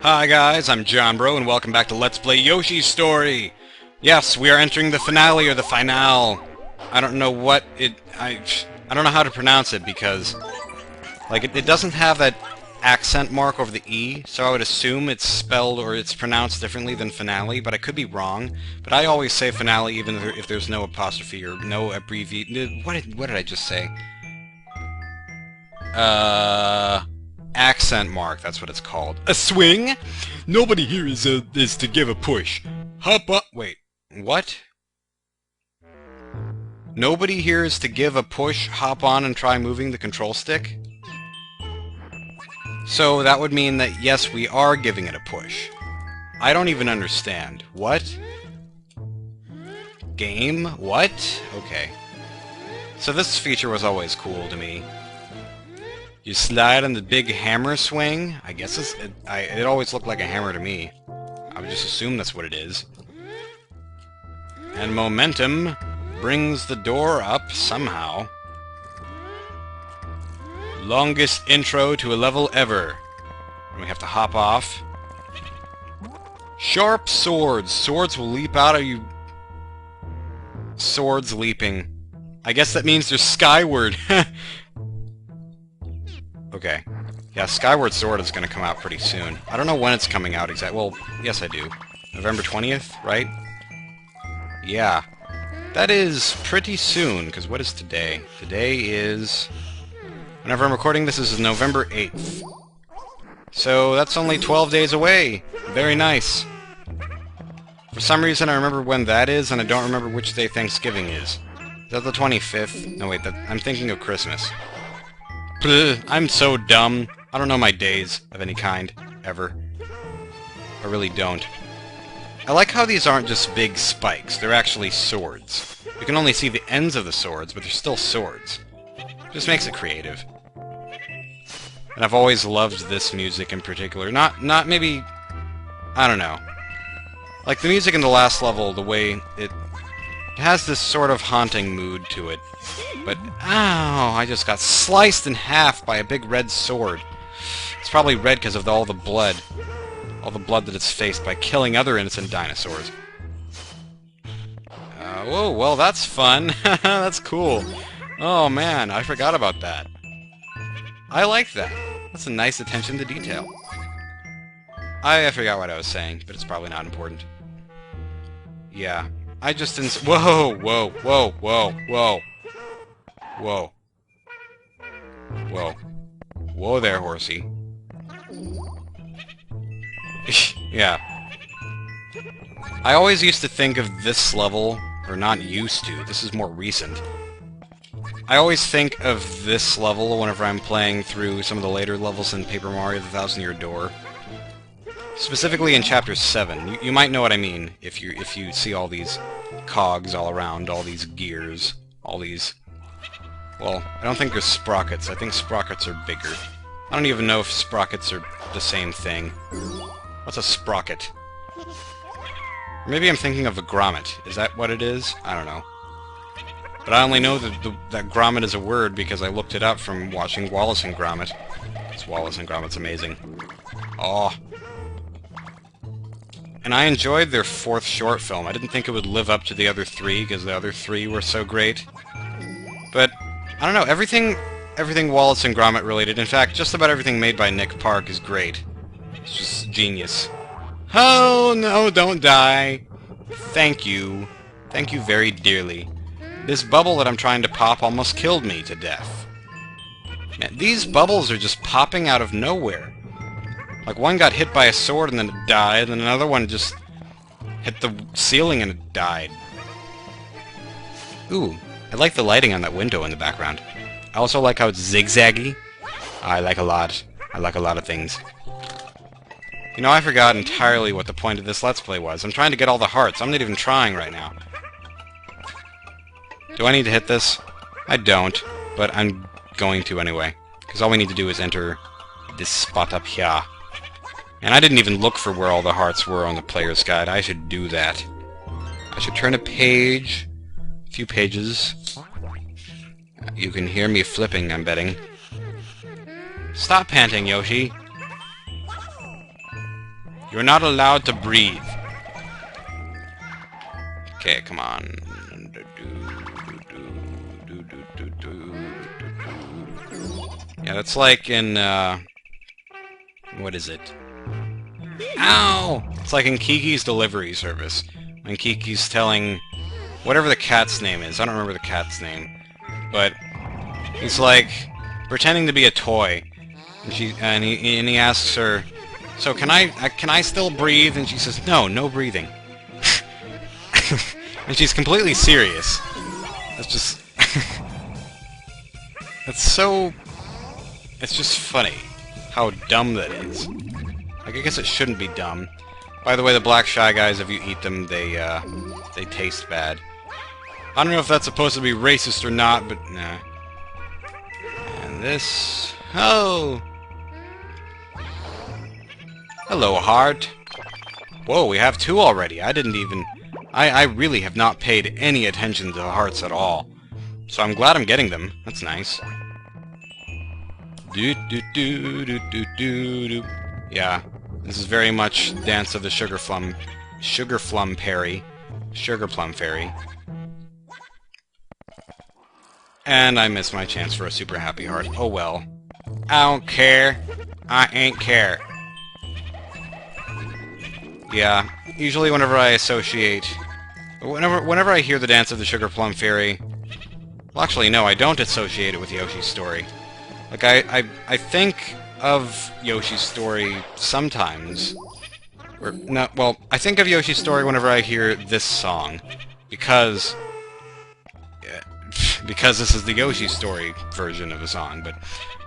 Hi guys, I'm John Bro, and welcome back to Let's Play Yoshi's Story! Yes, we are entering the finale, or the finale. I don't know what I don't know how to pronounce it, because like it doesn't have that accent mark over the E, so I would assume it's spelled or it's pronounced differently than finale, but I could be wrong. But I always say finale even if there's no apostrophe or no abbreviation. What did I just say? Accent mark, that's what it's called. A swing? Nobody here is to give a push. Hop up. Wait, what? Nobody here is to give a push, hop on, and try moving the control stick? So that would mean that, yes, we are giving it a push. I don't even understand. What? Game? What? Okay. So this feature was always cool to me. You slide on the big hammer swing? I guess it always looked like a hammer to me. I would just assume that's what it is. And momentum brings the door up somehow. Longest intro to a level ever. And we have to hop off. Sharp swords. Swords will leap out of you. Swords leaping. I guess that means they're skyward. Okay. Yeah, Skyward Sword is going to come out pretty soon. I don't know when it's coming out exactly. Well, yes I do. November 20th, right? Yeah. That is pretty soon, because what is today? Today is... Whenever I'm recording this is November 8th. So that's only 12 days away. Very nice. For some reason I remember when that is, and I don't remember which day Thanksgiving is. Is that the 25th? No wait, I'm thinking of Christmas. Bleh, I'm so dumb. I don't know my days of any kind, ever. I really don't. I like how these aren't just big spikes, they're actually swords. You can only see the ends of the swords, but they're still swords. Just makes it creative. And I've always loved this music in particular. Not maybe... I don't know. Like the music in the last level, the way it has this sort of haunting mood to it. But, ow, I just got sliced in half by a big red sword. It's probably red because of all the blood. All the blood that it's faced by killing other innocent dinosaurs. Whoa, well that's fun. That's cool. Oh man, I forgot about that. I like that. That's a nice attention to detail. I forgot what I was saying, but it's probably not important. Yeah. I just didn't... Whoa, whoa, whoa, whoa, whoa. Whoa. Whoa. Whoa there, horsey. Yeah. I always used to think of this level, or not used to, this is more recent. I always think of this level whenever I'm playing through some of the later levels in Paper Mario the Thousand Year Door. Specifically in Chapter 7. You might know what I mean if you see all these cogs all around, all these gears, all these... Well, I don't think they're sprockets. I think sprockets are bigger. I don't even know if sprockets are the same thing. What's a sprocket? Or maybe I'm thinking of a grommet. Is that what it is? I don't know. But I only know that grommet is a word because I looked it up from watching Wallace and Gromit. It's Wallace and Gromit's amazing. Aw. And I enjoyed their fourth short film. I didn't think it would live up to the other three, because the other three were so great. But, I don't know, everything Wallace and Gromit related, in fact, just about everything made by Nick Park is great. It's just genius. Oh, no, don't die. Thank you. Thank you very dearly. This bubble that I'm trying to pop almost killed me to death. Man, these bubbles are just popping out of nowhere. Like, one got hit by a sword and then it died, and another one just hit the ceiling and it died. Ooh, I like the lighting on that window in the background. I also like how it's zigzaggy. I like a lot of things. You know, I forgot entirely what the point of this Let's Play was. I'm trying to get all the hearts. I'm not even trying right now. Do I need to hit this? I don't, but I'm going to anyway. Because all we need to do is enter this spot up here. And I didn't even look for where all the hearts were on the player's guide. I should do that. I should turn a page. A few pages. You can hear me flipping, I'm betting. Stop panting, Yoshi. You're not allowed to breathe. Okay, come on. Yeah, that's like in, what is it? Ow! It's like in Kiki's delivery service. When Kiki's telling whatever the cat's name is. I don't remember the cat's name. But he's like pretending to be a toy. And he asks her, "So can I still breathe?" And she says, "No breathing." And she's completely serious. That's just it's just funny how dumb that is. Like, I guess it shouldn't be dumb. By the way, the black shy guys, if you eat them, they taste bad. I don't know if that's supposed to be racist or not, but nah. And this... Oh! Hello, heart. Whoa, we have 2 already. I didn't even... I really have not paid any attention to the hearts at all. So I'm glad I'm getting them. That's nice. Yeah, this is very much Dance of the Sugar Plum Fairy. And I missed my chance for a super happy heart. Oh well. I don't care. I ain't care. Yeah, usually whenever I associate... Whenever I hear the Dance of the Sugar Plum Fairy... Well, actually, no, I don't associate it with Yoshi's story. Like, I think of Yoshi's story sometimes. Or, no, well, I think of Yoshi's story whenever I hear this song. Because this is the Yoshi story version of a song, but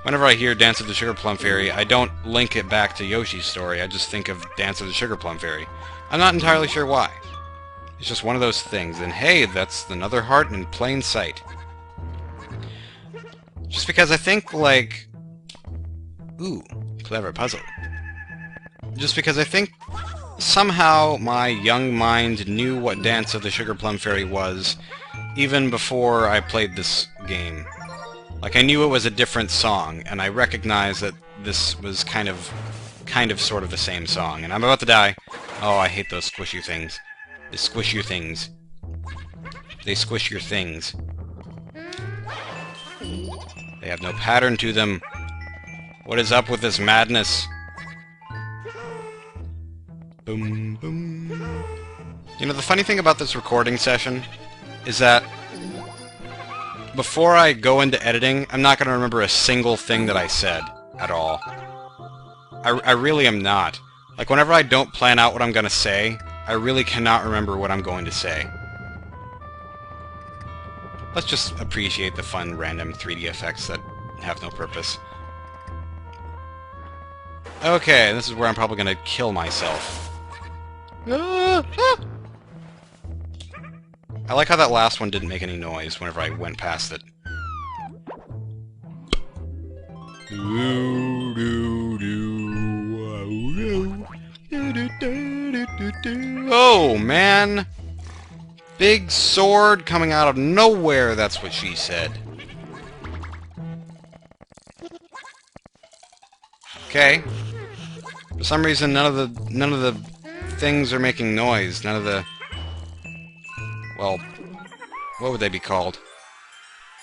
whenever I hear Dance of the Sugar Plum Fairy, I don't link it back to Yoshi's story, I just think of Dance of the Sugar Plum Fairy. I'm not entirely sure why. It's just one of those things, and hey, that's another heart in plain sight. Just because I think, like... Ooh, clever puzzle. Just because I think somehow my young mind knew what Dance of the Sugar Plum Fairy was, even before I played this game. Like, I knew it was a different song, and I recognized that this was kind of sort of the same song. And I'm about to die. Oh, I hate those squishy things. They squish your things. They squish your things. They have no pattern to them. What is up with this madness? Boom, boom. You know, the funny thing about this recording session is that before I go into editing, I'm not going to remember a single thing that I said at all. I really am not. Like, whenever I don't plan out what I'm going to say, I really cannot remember what I'm going to say. Let's just appreciate the fun, random 3D effects that have no purpose. Okay, this is where I'm probably going to kill myself. I like how that last one didn't make any noise whenever I went past it. Oh, man! Big sword coming out of nowhere, that's what she said. Okay. For some reason, none of the things are making noise. None of the... Well, what would they be called?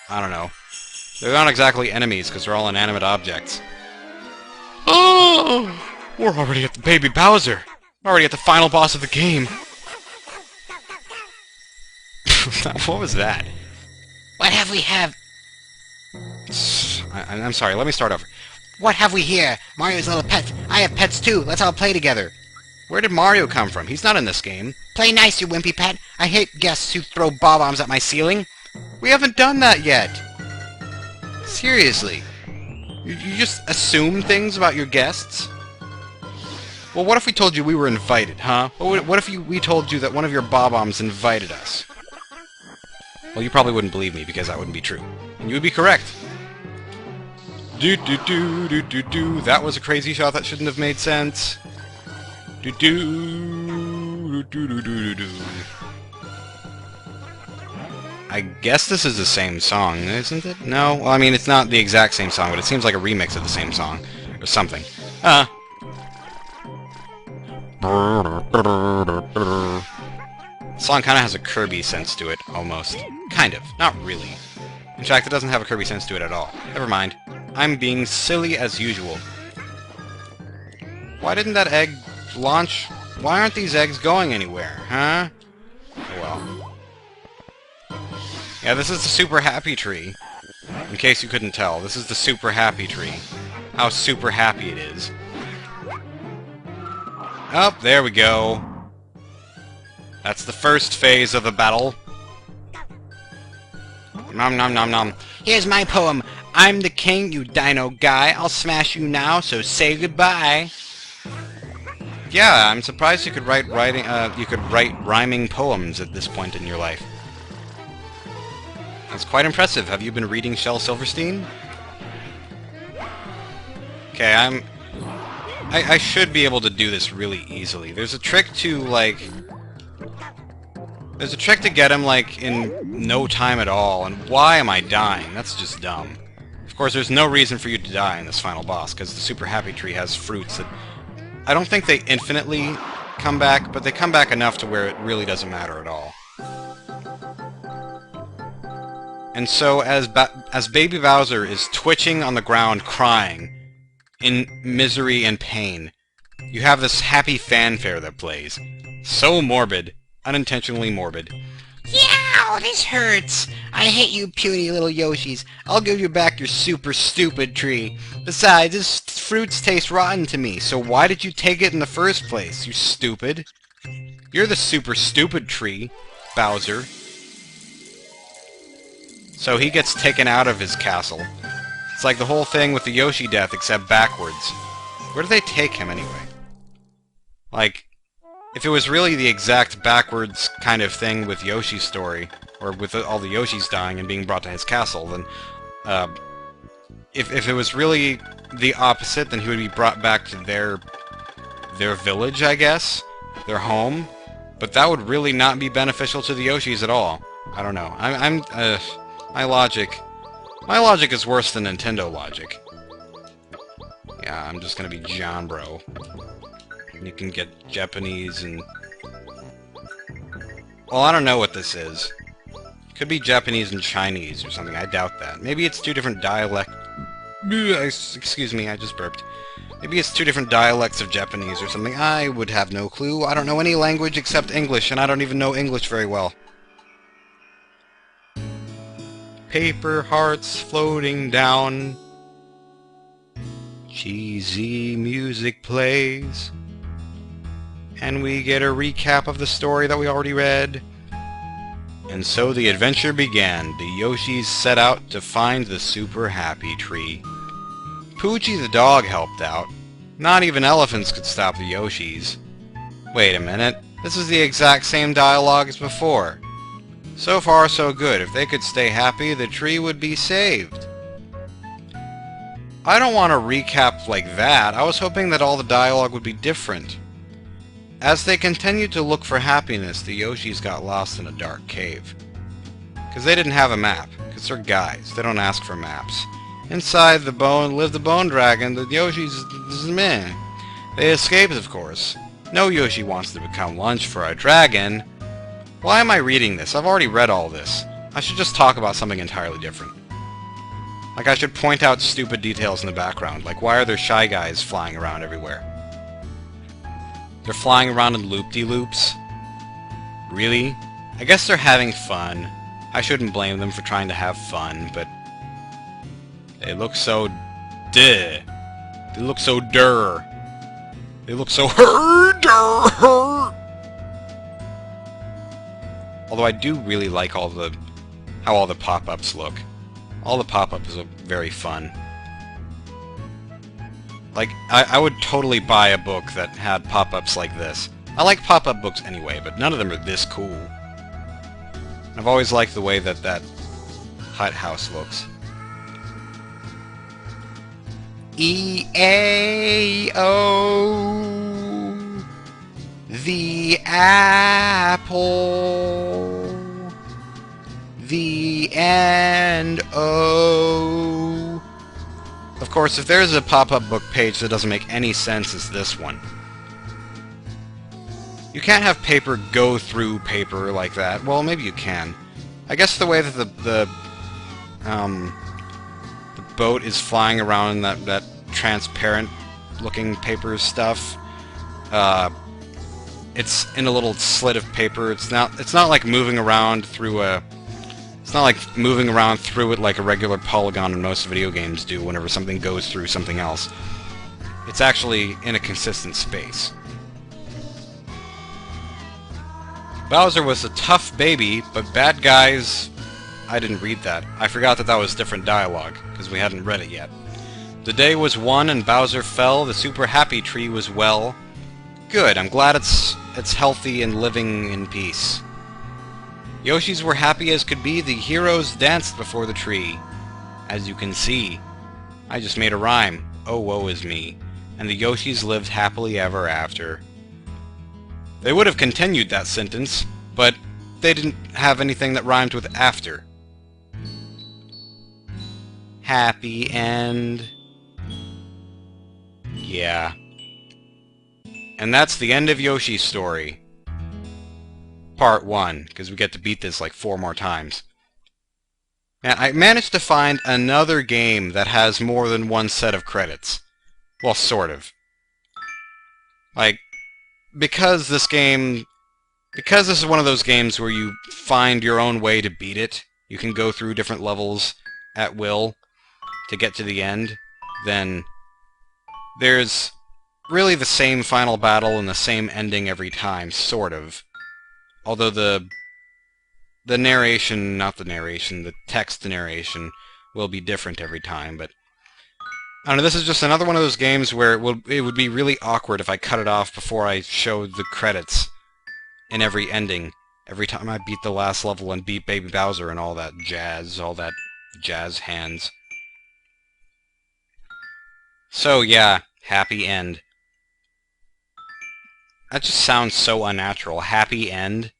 I don't know. They're not exactly enemies, because they're all inanimate objects. Oh! We're already at the Baby Bowser! We're already at the final boss of the game! What was that? What have we have? I'm sorry, let me start over. What have we here? Mario's little pet. I have pets too. Let's all play together. Where did Mario come from? He's not in this game. Play nice, you wimpy pet. I hate guests who throw bob-ombs at my ceiling. We haven't done that yet. Seriously. You just assume things about your guests? Well, what if we told you we were invited, huh? What if we told you that one of your bob-ombs invited us? Well, you probably wouldn't believe me, because that wouldn't be true. And you would be correct. Do-do-do-do-do-do. That was a crazy shot that shouldn't have made sense. Do-do-do-do-do-do-do. I guess this is the same song, isn't it? No? Well, I mean, it's not the exact same song, but it seems like a remix of the same song. Or something. The song kind of has a Kirby sense to it, almost. Kind of. Not really. In fact, it doesn't have a Kirby sense to it at all. Never mind. I'm being silly as usual. Why didn't that egg launch? Why aren't these eggs going anywhere, huh? Oh well. Yeah, this is the super happy tree. In case you couldn't tell, this is the super happy tree. How super happy it is. Oh, there we go. That's the first phase of the battle. Nom nom nom nom. Here's my poem. I'm the king, you dino guy. I'll smash you now, so say goodbye. Yeah, I'm surprised you could write rhyming poems at this point in your life. That's quite impressive. Have you been reading Shel Silverstein? Okay, I should be able to do this really easily. There's a trick to, like... There's a trick to get him, like, in no time at all, and why am I dying? That's just dumb. Of course, there's no reason for you to die in this final boss, because the Super Happy Tree has fruits that... I don't think they infinitely come back, but they come back enough to where it really doesn't matter at all. And so, as Baby Bowser is twitching on the ground, crying, in misery and pain, you have this happy fanfare that plays. So morbid. Unintentionally morbid. Yow, this hurts. I hate you puny little Yoshis. I'll give you back your super stupid tree. Besides, this fruits taste rotten to me, so why did you take it in the first place, you stupid? You're the super stupid tree, Bowser. So he gets taken out of his castle. It's like the whole thing with the Yoshi death, except backwards. Where do they take him, anyway? Like... If it was really the exact backwards kind of thing with Yoshi's story, or with all the Yoshis dying and being brought to his castle, then, if it was really the opposite, then he would be brought back to their village, I guess? Their home? But that would really not be beneficial to the Yoshis at all. I don't know. My logic is worse than Nintendo logic. Yeah, I'm just gonna be John Bro. You can get Japanese and... Well, I don't know what this is. Could be Japanese and Chinese or something. I doubt that. Maybe it's two different dialects... Excuse me, I just burped. Maybe it's two different dialects of Japanese or something. I would have no clue. I don't know any language except English, and I don't even know English very well. Paper hearts floating down. Cheesy music plays. And we get a recap of the story that we already read. And so the adventure began. The Yoshis set out to find the Super Happy Tree. Poochie the dog helped out. Not even elephants could stop the Yoshis. Wait a minute. This is the exact same dialogue as before. So far, so good. If they could stay happy, the tree would be saved. I don't want to recap like that. I was hoping that all the dialogue would be different. As they continued to look for happiness, the Yoshis got lost in a dark cave. Because they didn't have a map. Because they're guys. They don't ask for maps. Inside the bone lived the Bone Dragon. The Yoshis... meh. They escaped, of course. No Yoshi wants to become lunch for a dragon. Why am I reading this? I've already read all this. I should just talk about something entirely different. Like I should point out stupid details in the background. Like why are there Shy Guys flying around everywhere? They're flying around in loop-de-loops? Really? I guess they're having fun. I shouldn't blame them for trying to have fun, but... They look so... They look so durr. They look so durr. Although I do really like how all the pop-ups look. All the pop-ups are very fun. Like, I would totally buy a book that had pop-ups like this. I like pop-up books anyway, but none of them are this cool. I've always liked the way that hut house looks. E-A-O, the apple, the and O. Of course, if there's a pop-up book page that doesn't make any sense, it's this one. You can't have paper go through paper like that. Well, maybe you can. I guess the way that the boat is flying around in that transparent-looking paper stuff, it's in a little slit of paper. It's not like moving around through a... It's not like moving around through it like a regular polygon in most video games do whenever something goes through something else. It's actually in a consistent space. Bowser was a tough baby, but bad guys... I didn't read that. I forgot that was different dialogue, because we hadn't read it yet. The day was won and Bowser fell, the super happy tree was well. Good, I'm glad it's healthy and living in peace. Yoshis were happy as could be, the heroes danced before the tree. As you can see, I just made a rhyme, oh woe is me, and the Yoshis lived happily ever after. They would have continued that sentence, but they didn't have anything that rhymed with after. Happy end. Yeah. And that's the end of Yoshi's story. Part 1, because we get to beat this like 4 more times. And I managed to find another game that has more than one set of credits. Well, sort of. Like, because this is one of those games where you find your own way to beat it, you can go through different levels at will to get to the end, then there's really the same final battle and the same ending every time, sort of. Although the narration, the text narration will be different every time, but I don't know, this is just another one of those games where it would be really awkward if I cut it off before I showed the credits in every ending, every time I beat the last level and beat Baby Bowser and all that jazz hands. So yeah, happy end. That just sounds so unnatural. Happy end.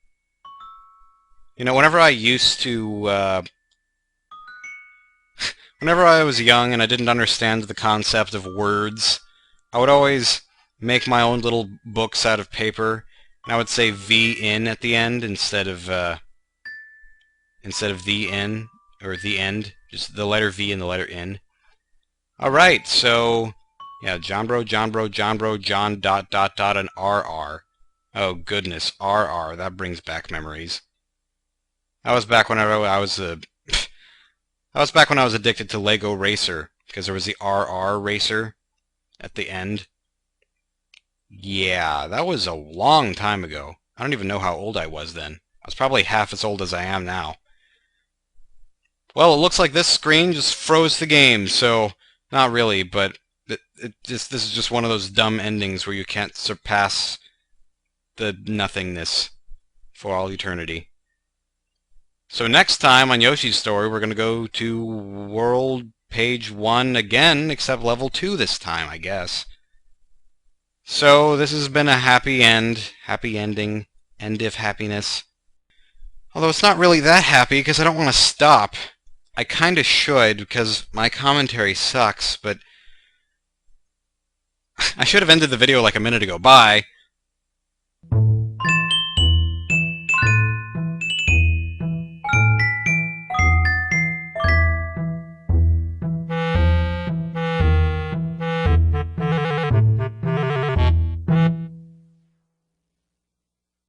You know, whenever I used to, whenever I was young and I didn't understand the concept of words, I would always make my own little books out of paper, and I would say V in at the end instead of the in, or the end, just the letter V and the letter in. Alright, so, yeah, John Bro, John dot and RR. Oh goodness, RR, that brings back memories. That was back when I was addicted to Lego Racer, because there was the RR Racer at the end. Yeah, that was a long time ago. I don't even know how old I was then. I was probably half as old as I am now. Well, it looks like this screen just froze the game, so not really, but this is just one of those dumb endings where you can't surpass the nothingness for all eternity. So next time on Yoshi's Story, we're going to go to World Page 1 again, except Level 2 this time, I guess. So this has been a happy end, happy ending, end of happiness. Although it's not really that happy, because I don't want to stop. I kinda should, because my commentary sucks, but I should have ended the video like a minute ago. Bye!